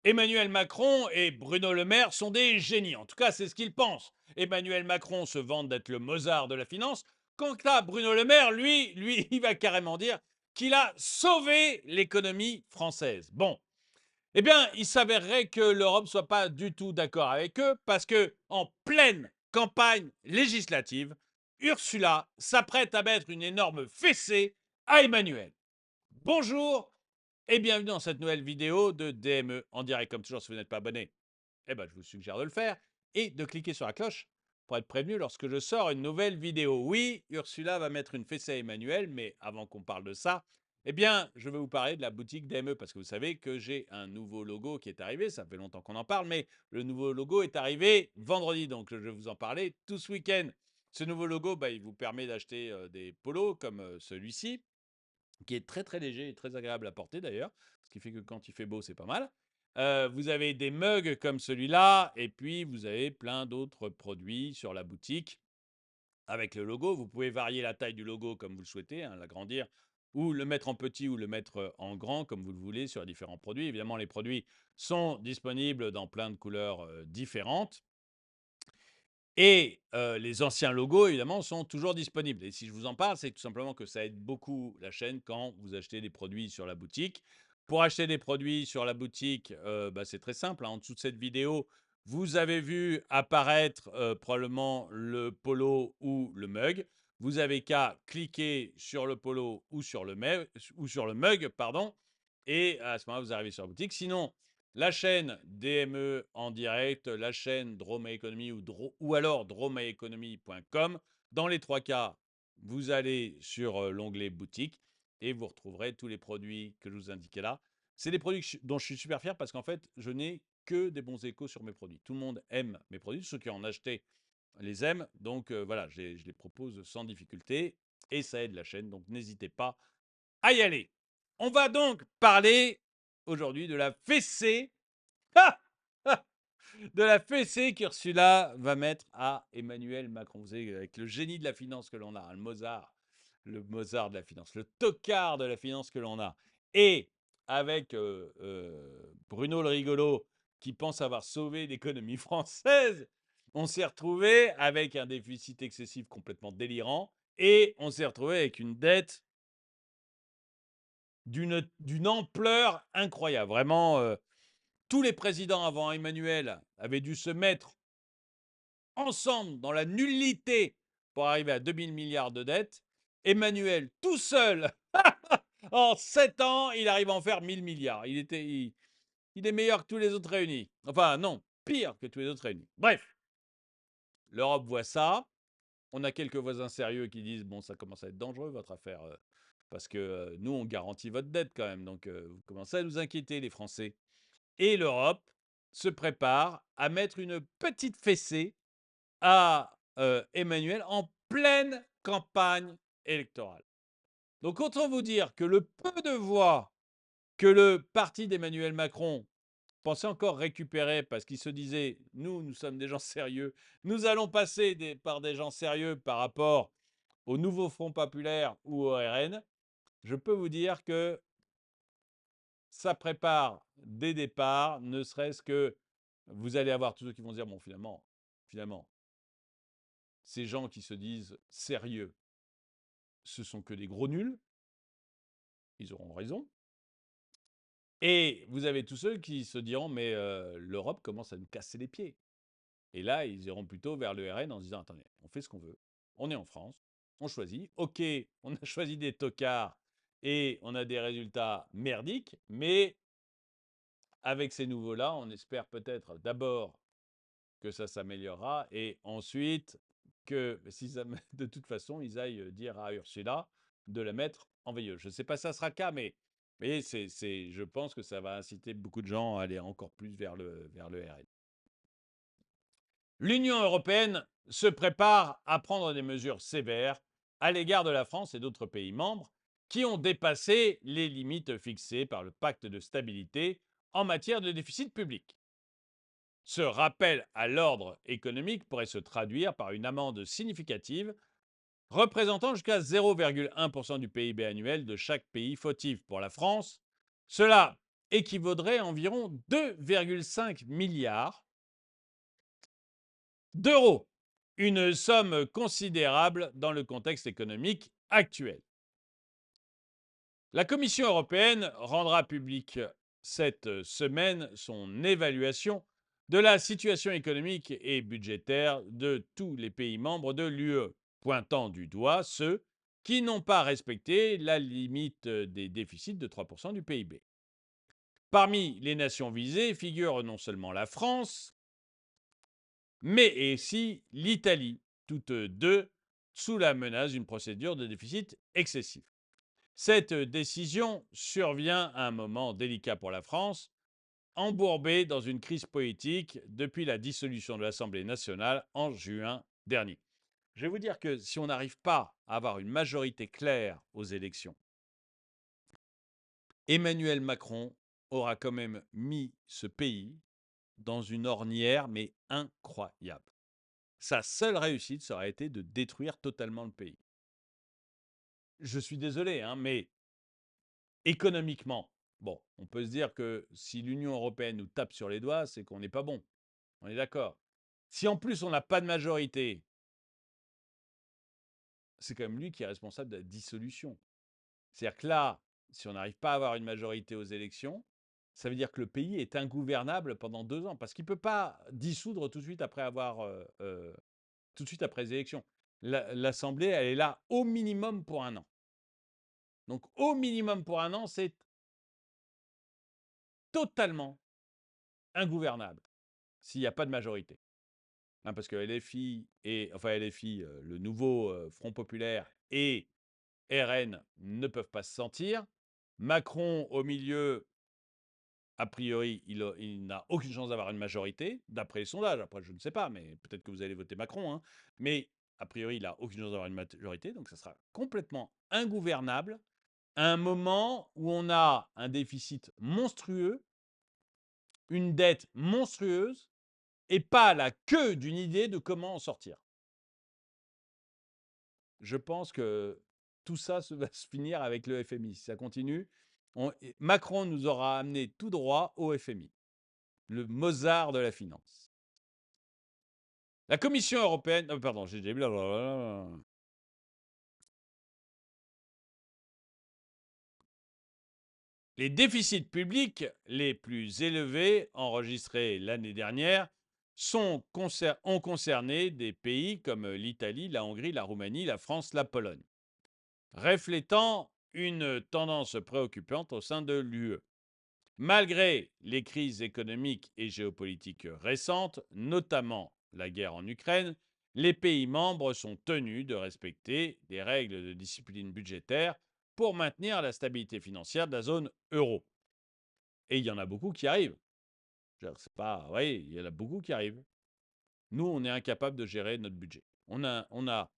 Emmanuel Macron et Bruno Le Maire sont des génies. En tout cas, c'est ce qu'ils pensent. Emmanuel Macron se vante d'être le Mozart de la finance. Quant à Bruno Le Maire, lui, il va carrément dire qu'il a sauvé l'économie française. Bon, eh bien, il s'avérerait que l'Europe ne soit pas du tout d'accord avec eux parce que, en pleine campagne législative, Ursula s'apprête à mettre une énorme fessée à Emmanuel. Bonjour et bienvenue dans cette nouvelle vidéo de DME en direct. Comme toujours, si vous n'êtes pas abonné, eh ben, je vous suggère de le faire et de cliquer sur la cloche pour être prévenu lorsque je sors une nouvelle vidéo. Oui, Ursula va mettre une fessée à Emmanuel, mais avant qu'on parle de ça, eh bien, je vais vous parler de la boutique DME parce que vous savez que j'ai un nouveau logo qui est arrivé. Ça fait longtemps qu'on en parle, mais le nouveau logo est arrivé vendredi, donc je vais vous en parler tout ce week-end. Ce nouveau logo, il vous permet d'acheter des polos comme celui-ci qui est très très léger et très agréable à porter d'ailleurs, ce qui fait que quand il fait beau, c'est pas mal. Vous avez des mugs comme celui-là, et puis vous avez plein d'autres produits sur la boutique avec le logo. Vous pouvez varier la taille du logo comme vous le souhaitez, hein, l'agrandir, ou le mettre en petit ou le mettre en grand comme vous le voulez sur différents produits. Évidemment, les produits sont disponibles dans plein de couleurs différentes. Et les anciens logos, évidemment, sont toujours disponibles. Et si je vous en parle, c'est tout simplement que ça aide beaucoup la chaîne quand vous achetez des produits sur la boutique. Pour acheter des produits sur la boutique, c'est très simple, hein. En dessous de cette vidéo, vous avez vu apparaître probablement le polo ou le mug. Vous avez qu'à cliquer sur le polo ou sur le mug, pardon, et à ce moment-là, vous arrivez sur la boutique. Sinon, la chaîne DME en direct, la chaîne Droma Economy ou alors dromaeconomy.com. Dans les trois cas, vous allez sur l'onglet boutique et vous retrouverez tous les produits que je vous indiquais là. C'est des produits dont je suis super fier parce qu'en fait, je n'ai que des bons échos sur mes produits. Tout le monde aime mes produits. Ceux qui en ont acheté les aiment. Donc voilà, je les propose sans difficulté et ça aide la chaîne. Donc n'hésitez pas à y aller. On va donc parler aujourd'hui de la fessée de la fessée qu'Ursula va mettre à Emmanuel Macron. Vous savez, avec le génie de la finance que l'on a, hein, le Mozart de la finance, le tocard de la finance que l'on a, et avec Bruno le rigolo qui pense avoir sauvé l'économie française, on s'est retrouvé avec un déficit excessif complètement délirant et on s'est retrouvé avec une dette d'une ampleur incroyable. Vraiment, tous les présidents avant Emmanuel avaient dû se mettre ensemble dans la nullité pour arriver à 2000 milliards de dettes. Emmanuel, tout seul, en 7 ans, il arrive à en faire 1000 milliards. Il est meilleur que tous les autres réunis. Enfin, non, pire que tous les autres réunis. Bref, l'Europe voit ça. On a quelques voisins sérieux qui disent, bon, ça commence à être dangereux, votre affaire, parce que nous, on garantit votre dette quand même. Donc, vous commencez à nous inquiéter, les Français. Et l'Europe se prépare à mettre une petite fessée à Emmanuel en pleine campagne électorale. Donc autant vous dire que le peu de voix que le parti d'Emmanuel Macron pensait encore récupérer parce qu'il se disait nous sommes des gens sérieux, nous allons passer par des gens sérieux par rapport au nouveau Front populaire ou au RN, je peux vous dire que ça prépare des départs, ne serait-ce que vous allez avoir tous ceux qui vont dire bon finalement ces gens qui se disent sérieux, ce sont que des gros nuls, ils auront raison. Et vous avez tous ceux qui se diront mais l'Europe commence à nous casser les pieds. Et là, ils iront plutôt vers le RN en se disant attendez, on fait ce qu'on veut, on est en France, on choisit. Ok, on a choisi des tocards et on a des résultats merdiques, mais avec ces nouveaux-là, on espère peut-être d'abord que ça s'améliorera et ensuite que si ça, de toute façon, ils aillent dire à Ursula de la mettre en veilleuse. Je ne sais pas si ça sera le cas, mais vous voyez, je pense que ça va inciter beaucoup de gens à aller encore plus vers le RN. L'Union européenne se prépare à prendre des mesures sévères à l'égard de la France et d'autres pays membres qui ont dépassé les limites fixées par le pacte de stabilité en matière de déficit public. Ce rappel à l'ordre économique pourrait se traduire par une amende significative représentant jusqu'à 0,1% du PIB annuel de chaque pays fautif. Pour la France, cela équivaudrait à environ 2,5 milliards d'euros. Une somme considérable dans le contexte économique actuel. La Commission européenne rendra publique cette semaine son évaluation de la situation économique et budgétaire de tous les pays membres de l'UE, pointant du doigt ceux qui n'ont pas respecté la limite des déficits de 3% du PIB. Parmi les nations visées figurent non seulement la France, mais aussi l'Italie, toutes deux sous la menace d'une procédure de déficit excessif. Cette décision survient à un moment délicat pour la France, embourbée dans une crise politique depuis la dissolution de l'Assemblée nationale en juin dernier. Je vais vous dire que si on n'arrive pas à avoir une majorité claire aux élections, Emmanuel Macron aura quand même mis ce pays dans une ornière, mais incroyable. Sa seule réussite, ça aurait été de détruire totalement le pays. Je suis désolé, hein, mais économiquement, bon, on peut se dire que si l'Union européenne nous tape sur les doigts, c'est qu'on n'est pas bon. On est d'accord. Si en plus on n'a pas de majorité, c'est quand même lui qui est responsable de la dissolution. C'est-à-dire que là, si on n'arrive pas à avoir une majorité aux élections, ça veut dire que le pays est ingouvernable pendant 2 ans, parce qu'il ne peut pas dissoudre tout de suite après tout de suite après les élections. L'Assemblée, elle est là au minimum pour 1 an. Donc au minimum pour 1 an, c'est totalement ingouvernable s'il n'y a pas de majorité. Hein, parce que LFI, le nouveau Front populaire et RN ne peuvent pas se sentir. Macron, au milieu, a priori, il n'a aucune chance d'avoir une majorité, d'après les sondages. Après, je ne sais pas, mais peut-être que vous allez voter Macron. Hein. Mais a priori, il n'a aucune chance d'avoir une majorité, donc ça sera complètement ingouvernable à un moment où on a un déficit monstrueux, une dette monstrueuse, et pas la queue d'une idée de comment en sortir. Je pense que tout ça va se finir avec le FMI. Si ça continue, Macron nous aura amené tout droit au FMI, le Mozart de la finance. La Commission européenne... pardon, j'ai dit blablabla. Les déficits publics les plus élevés enregistrés l'année dernière ont concerné des pays comme l'Italie, la Hongrie, la Roumanie, la France, la Pologne, reflétant une tendance préoccupante au sein de l'UE. Malgré les crises économiques et géopolitiques récentes, notamment la guerre en Ukraine, les pays membres sont tenus de respecter des règles de discipline budgétaire pour maintenir la stabilité financière de la zone euro. Et il y en a beaucoup qui arrivent. Il y en a beaucoup qui arrivent. Nous, on est incapable de gérer notre budget. On a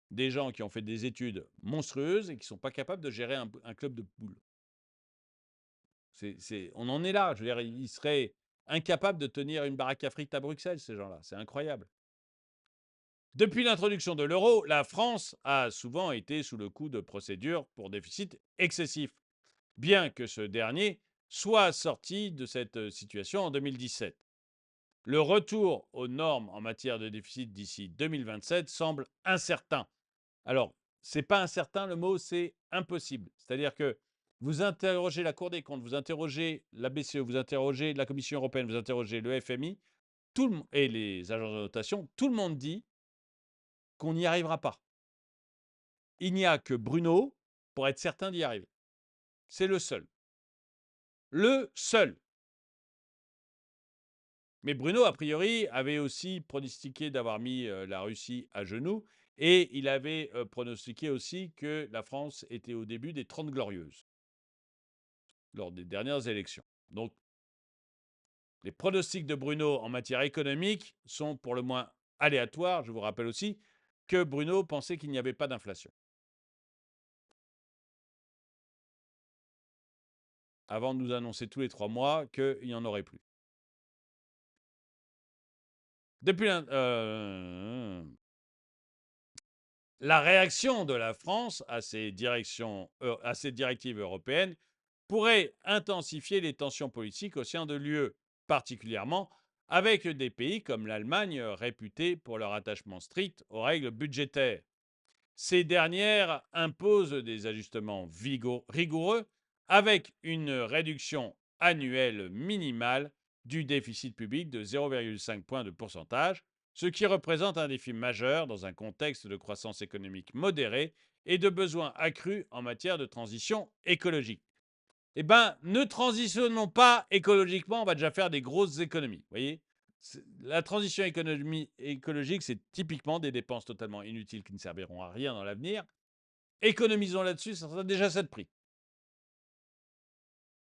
des gens qui ont fait des études monstrueuses et qui ne sont pas capables de gérer un club de boules. On en est là. Je veux dire, ils seraient incapables de tenir une baraque à frites à Bruxelles, ces gens-là. C'est incroyable. Depuis l'introduction de l'euro, la France a souvent été sous le coup de procédures pour déficit excessif, bien que ce dernier soit sorti de cette situation en 2017. Le retour aux normes en matière de déficit d'ici 2027 semble incertain. Alors, c'est pas incertain le mot, c'est impossible. C'est-à-dire que vous interrogez la Cour des comptes, vous interrogez la BCE, vous interrogez la Commission européenne, vous interrogez le FMI, et les agences de notation, tout le monde dit qu'on n'y arrivera pas. Il n'y a que Bruno pour être certain d'y arriver. C'est le seul. Le seul. Mais Bruno, a priori, avait aussi pronostiqué d'avoir mis la Russie à genoux et il avait pronostiqué aussi que la France était au début des 30 glorieuses lors des dernières élections. Donc, les pronostics de Bruno en matière économique sont pour le moins aléatoires. Je vous rappelle aussi que Bruno pensait qu'il n'y avait pas d'inflation. Avant de nous annoncer tous les 3 mois qu'il n'y en aurait plus. Depuis la réaction de la France à ces directives européennes pourrait intensifier les tensions politiques au sein de l'UE, particulièrement avec des pays comme l'Allemagne, réputés pour leur attachement strict aux règles budgétaires. Ces dernières imposent des ajustements rigoureux avec une réduction annuelle minimale du déficit public de 0,5 points de pourcentage, ce qui représente un défi majeur dans un contexte de croissance économique modérée et de besoins accrus en matière de transition écologique. Eh bien, ne transitionnons pas écologiquement, on va déjà faire des grosses économies. Vous voyez, la transition écologique, c'est typiquement des dépenses totalement inutiles qui ne serviront à rien dans l'avenir. Économisons là-dessus, ça sera déjà ça de prix.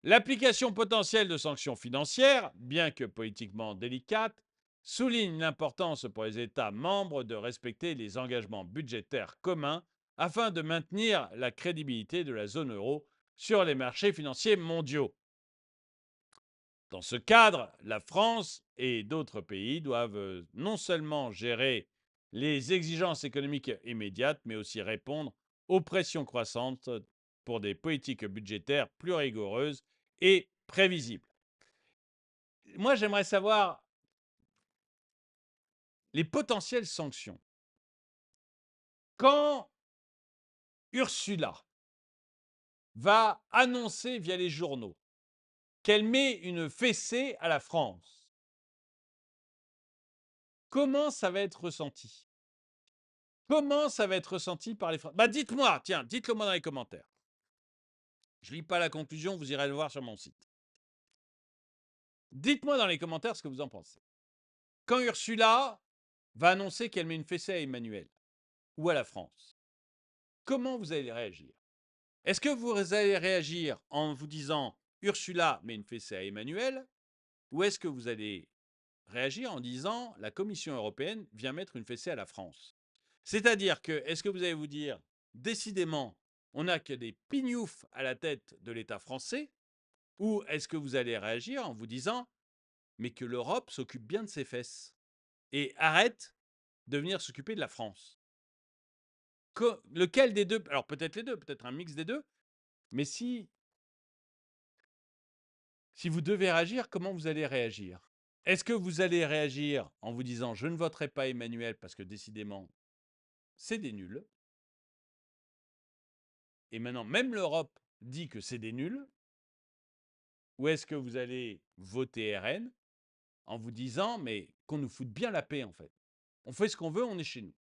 L'application potentielle de sanctions financières, bien que politiquement délicate, souligne l'importance pour les États membres de respecter les engagements budgétaires communs afin de maintenir la crédibilité de la zone euro sur les marchés financiers mondiaux. Dans ce cadre, la France et d'autres pays doivent non seulement gérer les exigences économiques immédiates, mais aussi répondre aux pressions croissantes pour des politiques budgétaires plus rigoureuses et prévisibles. Moi, j'aimerais savoir les potentielles sanctions. Quand Ursula va annoncer via les journaux qu'elle met une fessée à la France, comment ça va être ressenti? Comment ça va être ressenti par les Français? Bah, dites-moi, tiens, dites-le moi dans les commentaires. Je lis pas la conclusion, vous irez le voir sur mon site. Dites-moi dans les commentaires ce que vous en pensez. Quand Ursula va annoncer qu'elle met une fessée à Emmanuel ou à la France, comment vous allez réagir? Est-ce que vous allez réagir en vous disant Ursula met une fessée à Emmanuel, ou est-ce que vous allez réagir en disant la Commission européenne vient mettre une fessée à la France? C'est-à-dire que, est-ce que vous allez vous dire, décidément, on n'a que des pignoufs à la tête de l'État français, ou est-ce que vous allez réagir en vous disant, mais que l'Europe s'occupe bien de ses fesses et arrête de venir s'occuper de la France? Lequel des deux? Alors peut-être les deux, peut-être un mix des deux, mais si vous devez réagir, comment vous allez réagir? Est-ce que vous allez réagir en vous disant, je ne voterai pas Emmanuel parce que décidément, c'est des nuls? Et maintenant, même l'Europe dit que c'est des nuls. Ou est-ce que vous allez voter RN en vous disant, mais qu'on nous foute bien la paix en fait? On fait ce qu'on veut, on est chez nous.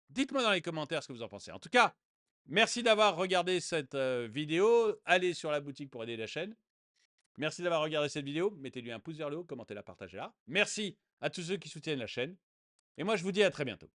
Dites-moi dans les commentaires ce que vous en pensez. En tout cas, merci d'avoir regardé cette vidéo. Allez sur la boutique pour aider la chaîne. Merci d'avoir regardé cette vidéo. Mettez-lui un pouce vers le haut, commentez-la, partagez-la. Merci à tous ceux qui soutiennent la chaîne. Et moi, je vous dis à très bientôt.